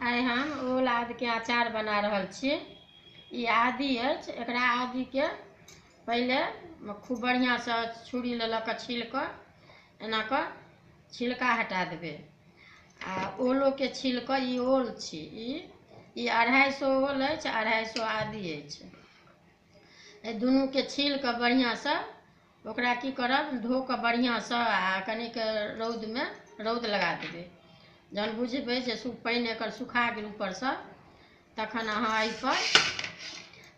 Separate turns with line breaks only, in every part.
आइ हम ओल आदि के अचार बना रहल छी। ई आदि अछि, एकरा आदि के पहले खूब बढ़िया से छुरी ले लऽ छील कऽ एना कऽ छिलका हटा देबै। आ ओलो के छील कऽ, ई ओल छी, ई 250 ओल अछि, 250 आदि अछि। ए दुनू के छील कऽ बढ़िया से ओकरा की करब, धो कऽ बढ़िया से आ कनिक रौद लगा देबै। जहन बुझबै जे पानि एकर सुखा गेल ऊपर से, तखन अहाँ एहि पर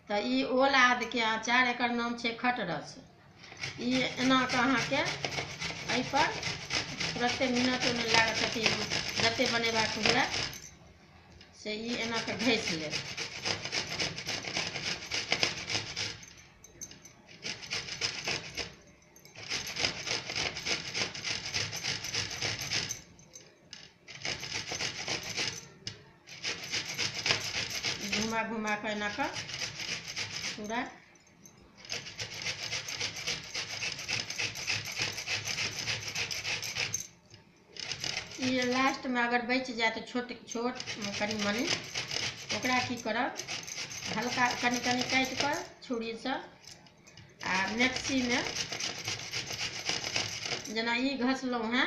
तऽ ई ओल आदि के अचार, एकर नाम छै खटरस। ई एना कऽ अहाँके एहि पर तुरते मिनट नहि लागत, अथी जते बनेबाक हुए से ई एना कऽ घसि लेब। घुमा घुमा कर एना कर पूरा ये लास्ट में अगर बच जाए तो छोट छोट कनी मनी ओकरा की करब, हल्का कनी कनी काट कर छुरी से आ मिक्सी में जेना ई घसलहुँ हैं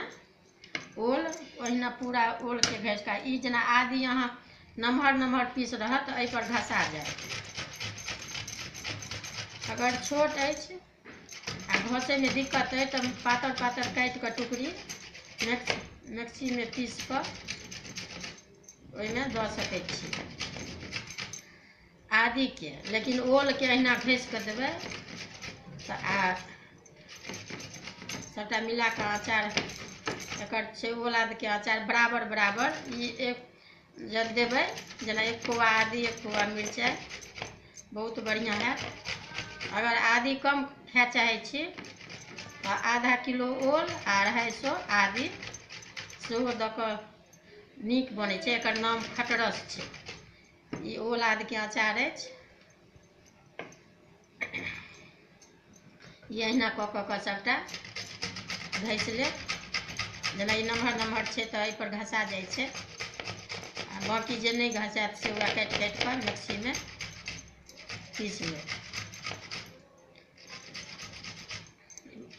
ओल, ओहिना पूरा ओल के घस का ई जेना आदि अहाँ नमहर नमहर पीस रहत तो एहि पर घसा जाए। अगर छोट अछि आ घसे में दिक्कत है तो पातर पातर काट कर टुकड़ी मिक्सी में पीस कर ओहिमे दऽ सकै छी आदि के। लेकिन ओल के अहिना घस कर देबै तो आ सबटा मिला कर अचार एकर छै ओल आदि के अचार बराबर बराबर। ई एक जब देबै जेना 1 पौआ आदि 1 पौआ मिरचाइ, बहुत बढ़िया है। अगर आदि कम खाए चाहे छी तो आधा किलो ओल आ 250 आदि सेहो दऽ कऽ नीक बनै छै। एकर नाम खटरस छै। ई ओल आदि के अचार अछि। ई अहिना कऽ कऽ सबटा घसि लेब। जेना ई नमहर नमहर छै तो एहि पर घसा जाइ छै, आ बाकी जे नहीं घसायत से वह काटि काटि कर मिक्सी में पीस लेब।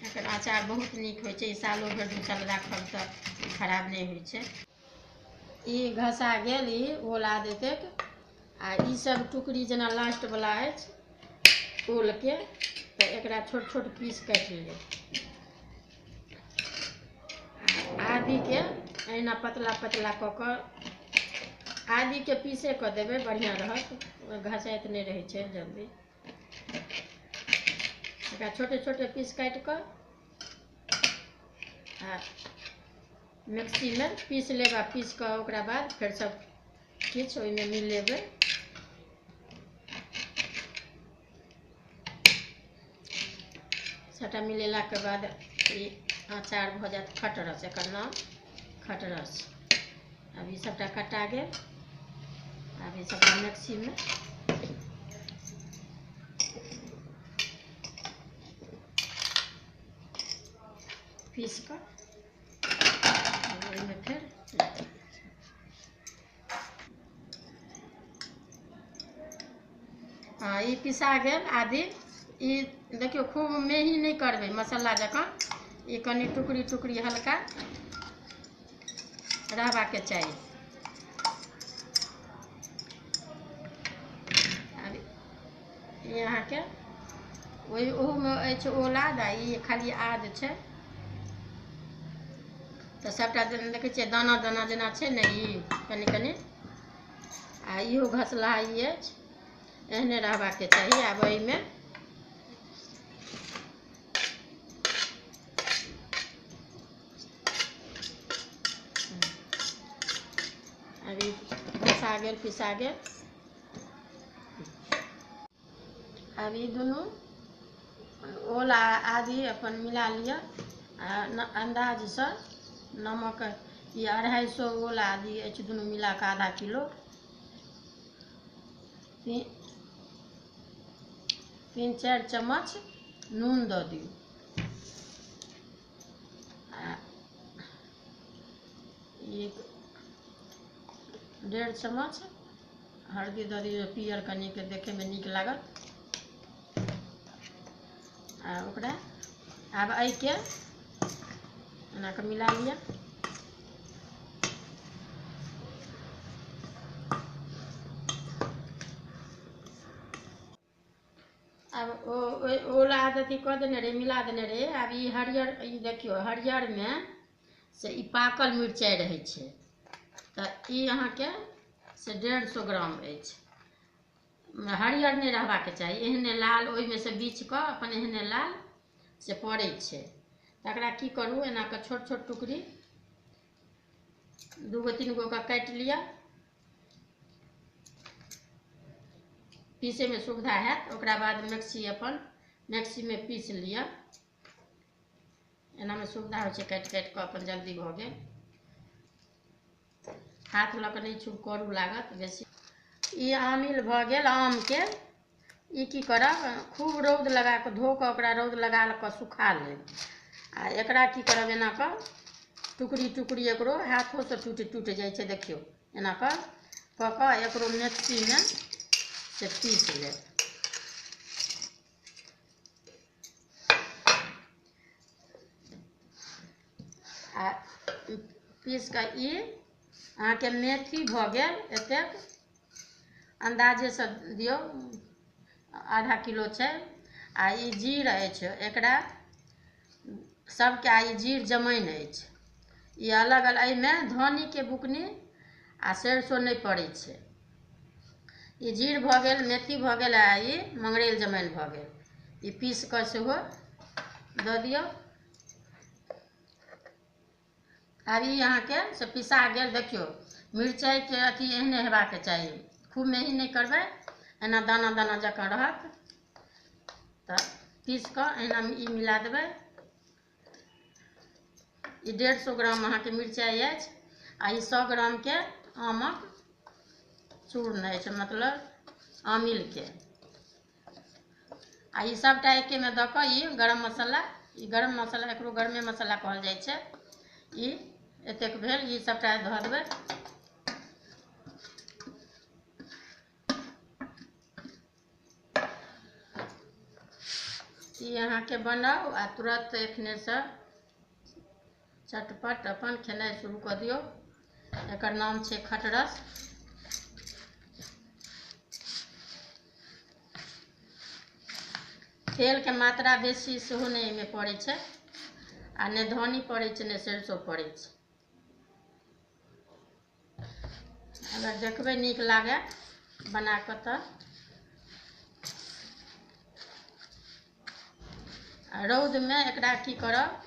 एकर अचार बहुत नीक होइ छै। ई सालो भर 2 साल राखब तऽ खराब नहीं होइ छै। ई घसा गेल ई ओल आदि के, आ ई सब टुकड़ी जेना लास्ट वाला अछि ओल के, तो एकरा छोट छोट पीस काटि लेब। आदि के अहिना पतला पतला कऽ कऽ आदि के पीसे कऽ देबै, बढ़िया रहत, घसाइत नहीं रहै छै जल्दी। एकरा छोटे छोटे पीस काटि कऽ आ मिक्सी में पीस लेब। आ पीस कऽ ओकरा बाद फिर सब किछु ओहिमे मिलेबै। सबटा मिलेला के बाद ई अचार भऽ जाएत खटरस। एकर नाम खटरस। अब ई सबटा कटा गेल। अब ई सबटा मिक्सी में पीस कर फिर हाँ ई पिसा गेल आदि। ई देखियो खूब मेही नहीं करबे मसाला जकाँ, ई कनी टुकड़ी टुकड़ी हल्का रहबा के चाहिए। ई अहाँ के ओहू में अछि ओल आदि, आ ई खाली आद छै। तो सबटा देखै छियै दाना दाना जेना छै ने, ई कनी कनी आ इहो घसला ई अछि, एहने रहबा के चाहिए। आब एहि में अभी घसा गेल पिसा गेल। अब ई दुनू ओल आदि अपन मिला लिया। अंदाज से नमक ई 250 ओल आदि अछि, दुनू मिला के आधा किलो। 3-4 चम्मच नून दऽ दियौ। 1.5 चम्मच हल्दी दऽ दियौ पियर कनिके देखैमे नीक लागत। आ ओकरा आब एहिके एना कऽ मिला लिअ। अब ओला अथी कऽ देने रही, मिला देने रही। आब ई हरियर, ई देखियौ हरियरमे से ई पाकल मिरचाइ रहै छै, तऽ ई अहाँके से 150 ग्राम अछि। हरियर नहीं रहबाक चाही, एहने लाल, ओहिमे से बीछ कऽ अपन एहने लाल से पड़ै छै। तकरा की करू, एना कऽ छोट छोट टुकड़ी 2 3 गो का काटि लिअ। पीसे में सुविधा हैत। ओकरा बाद मिक्सी में पीस लिअ। एना में सुविधा होइ छै, काटि काटि कऽ अपन जल्दी भऽ गेल। हाथ लऽ कऽ नहीं छू, करू लागत बेसी। ई आमिल भऽ गेल आमके। ई की करब, खूब रौद लगा कऽ धो कऽ ओकरा रौद लगा कऽ सुखा लेब। आ एकरा की करब, एना कऽ टुकड़ी टुकड़ी एकरो हाथों से टूटि जाइ छै, देखियौ एना कऽ कऽ एकरो मिक्सी में से पीस लेब। आ पीस कऽ ई अहाँके मेथी भऽ गेल एतेक, अंदाजे से दियौ, आधा किलो छै। आ ई जीर अछि, एकरा सबके, आ ई जीर जमाइन अछि। ई अलग अलग, एहिमे धन्नीके बुकनी आ सरिसो नहीं पड़ै छै। ई जीर भऽ गेल, मेथी भऽ गेल, आ ई मंगरैल जमाइन भऽ गेल। ई पीस कऽ सेहो दऽ दियौ। आब ई अहाँके से पिसा गेल। देखियौ मिरचाइके अथी एहने हेबाक चाही, खूब मेही नहीं करबै, एना दाना दाना जकाँ रहत। तऽ पीस कऽ एना ई मिला देबै। ई 150 ग्राम अहाँके मिरचाइ अछि, आ ई 100 ग्रामके आमक चूर्ण अछि, मतलब आमिलके। आ ई सबटा एके में दऽ कऽ ई गरम मसाला, ई गरम मसाला, एकरो गरमे मसाला कहल जाइ छै। ई एतेक भेल, ई सबटा धऽ देबै। ई अहाँके बनाउ आ तुरंत एखने से चटपट अपन खेनाइ शुरू कऽ दियौ। एकर नाम छै खटरस। तेलके मात्रा बेसी सेहो नहीं एहिमे पड़ै छै, आ नहि धन्नी पड़ै छै, नहि सरिसो पड़ै छै। अगर देखबै नीक लागे बना कऽ तऽ। आ रौद में एकरा की करब,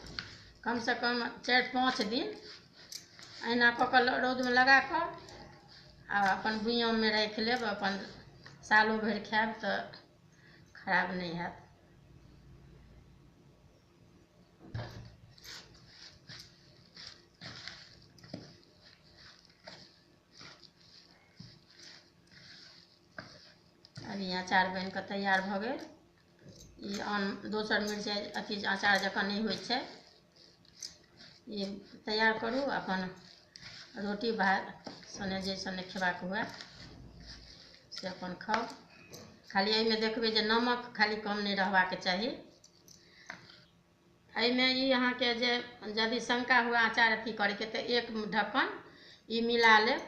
कम से कम 4 5 दिन अहिना कऽ कऽ रौद में लगा कऽ आ अपन बुइयाम में राखि लेब। अपन सालो भरि खायब तऽ खराब नहीं हैत। अभी अचार बनि कऽ तैयार भऽ गेल। ई आन दोसर मिरचाइ अथी अचार जकाँ नहीं होइ छै। ई तैयार करू, अपन रोटी भात सने जे सने खेबाक हुए से अपन खाउ। खाली एहिमे देखबै जे नमक खाली कम नहीं रहबाक चाही। एहिमे ई अहाँके जे यदि शंका हुए अचार अथी करैके, तऽ 1 ढक्कन ई मिला लेब,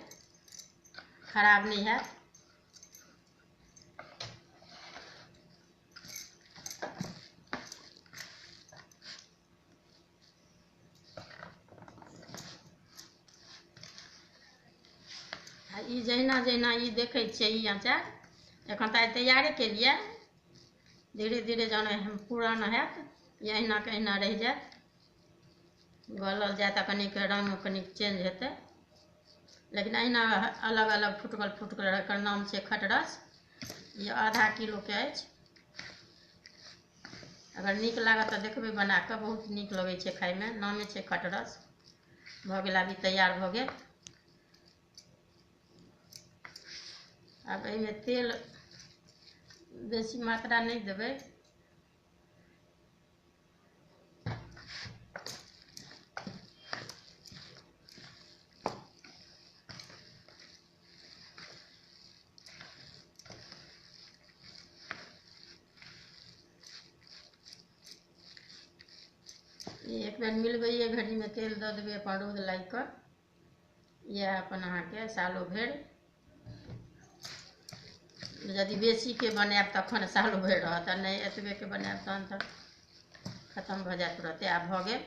खराब नहीं हैत। आ ई जहिना जहिना ई देखै छियै, ई अचार एखन तऽ तैयारे केलिए, धीरे धीरे जहन पुरान हैत, ई अहिना के अहिना रहि जायत, गलल जायत, आ कनिक रंग कनिक चेंज हेतै। लेकिन अहिना अलग अलग फुटकल फुटकल, एकर नाम छै खटरस। ई आधा किलो के अछि। अगर नीक लागत तऽ देखबै बना कऽ, बहुत नीक लगै छै खाइमे। नामे छै खटरस। भऽ गेल, अभी तैयार भऽ गेल। अब एहिमे तेल बेसी मात्रा नहीं देबै। एक बेर मिलबैए घड़ीमे तेल दऽ देबै अपन रौद लागि कऽ, इएह अपन अहाँके सालो भरि, यदि बेसीके बनायब तखन सालो भरि रहत, आ नहि एतबेके बनायब तहन तऽ खतम भऽ जायत तुरते। आब भऽ गेल,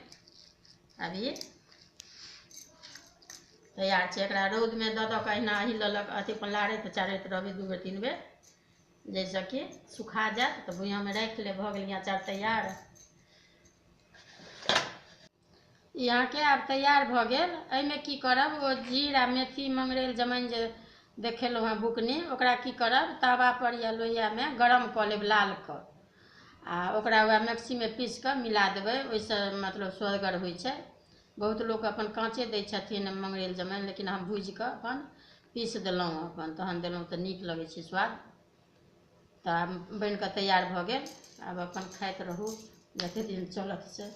अभी तैयार छै। एकरा रौदमे दऽ कऽ अहिना अही ललक अथी पर लारैत चारैत रहबै 2 बेर 3 बेर, जाहिसँ कि सुखा जायत तऽ भुइयाँमे राखि लेब, भऽ गेल अचार तैयार। ई अहाँके आब तैयार भऽ गेल। एहिमे की करब, ओ जीरा मेथी मंगरैल जमाइन जे देखेलहुँ हेँ बुकनी, ओकरा की करब, तवा पर या लोहियामे गरम कऽ लेब लाल कऽ, आ ओकरा वएह मिक्सीमे पीस कऽ मिला देबै, ओहिसँ मतलब सुअदगर होइ छै। बहुत लोक अपन काँचे दै छथिन मंगरैल जमाइन, लेकिन हम भूजि कऽ अपन पीस देलहुँ, अपन तहन देलहुँ तऽ नीक लगै छै स्वाद। तऽ आब बनि कऽ तैयार भऽ गेल, आब अपन खाइत रहू, जतेक दिन चलत से।